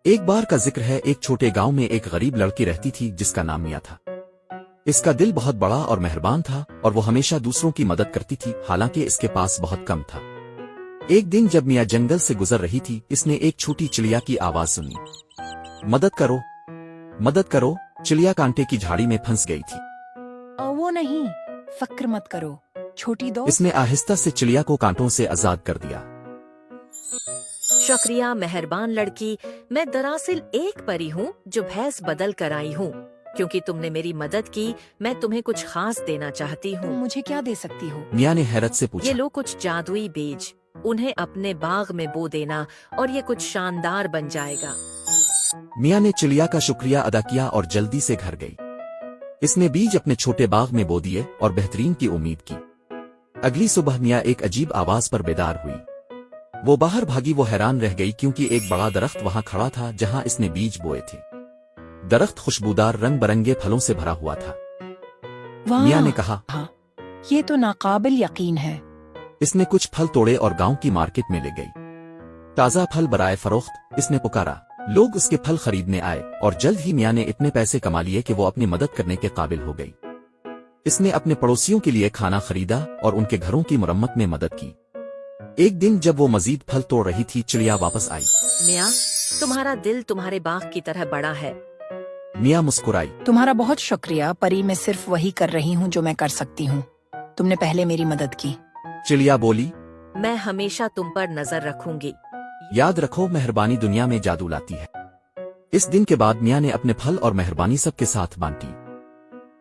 ایک بار کا ذکر ہے، ایک چھوٹے گاؤں میں ایک غریب لڑکی رہتی تھی جس کا نام میاں تھا۔ اس کا دل بہت بڑا اور مہربان تھا اور وہ ہمیشہ دوسروں کی مدد کرتی تھی، حالانکہ اس کے پاس بہت کم تھا۔ ایک دن جب میاں جنگل سے گزر رہی تھی، اس نے ایک چھوٹی چڑیا کی آواز سنی، مدد کرو مدد کرو۔ چڑیا کانٹے کی جھاڑی میں پھنس گئی تھی۔ وہ نہیں، فکر مت کرو چھوٹی دوست۔ اس نے آہستہ سے چڑیا کو کانٹوں سے آزاد کر دیا۔ شکریہ مہربان لڑکی، میں دراصل ایک پری ہوں جو بھینس بدل کر آئی ہوں۔ کیونکہ تم نے میری مدد کی، میں تمہیں کچھ خاص دینا چاہتی تم ہوں۔ مجھے کیا دے سکتی ہو؟ میاں نے حیرت سے یہ پوچھا۔ لو کچھ جادوئی بیج، انہیں اپنے باغ میں بو دینا اور یہ کچھ شاندار بن جائے گا۔ میاں نے چڑیا کا شکریہ ادا کیا اور جلدی سے گھر گئی۔ اس نے بیج اپنے چھوٹے باغ میں بو دیے اور بہترین کی امید کی۔ اگلی صبح میاں ایک عجیب آواز پر بیدار ہوئی۔ وہ باہر بھاگی، وہ حیران رہ گئی کیونکہ ایک بڑا درخت وہاں کھڑا تھا جہاں اس نے بیج بوئے تھے۔ درخت خوشبودار رنگ برنگے پھلوں سے بھرا ہوا تھا۔ واہ، میاں نے کہا، یہ تو ناقابل یقین ہے۔ اس نے کچھ پھل توڑے اور گاؤں کی مارکیٹ میں لے گئی۔ تازہ پھل برائے فروخت، اس نے پکارا۔ لوگ اس کے پھل خریدنے آئے اور جلد ہی میاں نے اتنے پیسے کما لیے کہ وہ اپنی مدد کرنے کے قابل ہو گئی۔ اس نے اپنے پڑوسیوں کے لیے کھانا خریدا اور ان کے گھروں کی مرمت میں مدد کی۔ ایک دن جب وہ مزید پھل توڑ رہی تھی، چڑیا واپس آئی۔ میاں، تمہارا دل تمہارے باغ کی طرح بڑا ہے۔ میاں مسکرائی۔ تمہارا بہت شکریہ پری، میں صرف وہی کر رہی ہوں جو میں کر سکتی ہوں۔ تم نے پہلے میری مدد کی۔ چڑیا بولی، میں ہمیشہ تم پر نظر رکھوں گی۔ یاد رکھو، مہربانی دنیا میں جادو لاتی ہے۔ اس دن کے بعد میاں نے اپنے پھل اور مہربانی سب کے ساتھ بانٹی۔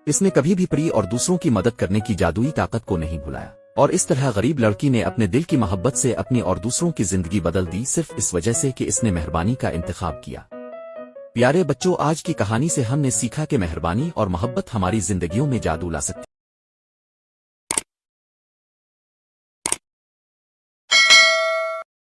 اس نے کبھی بھی پری اور دوسروں کی مدد کرنے کی جادوئی طاقت کو نہیں بھلایا، اور اس طرح غریب لڑکی نے اپنے دل کی محبت سے اپنی اور دوسروں کی زندگی بدل دی، صرف اس وجہ سے کہ اس نے مہربانی کا انتخاب کیا۔ پیارے بچوں، آج کی کہانی سے ہم نے سیکھا کہ مہربانی اور محبت ہماری زندگیوں میں جادو لا سکتی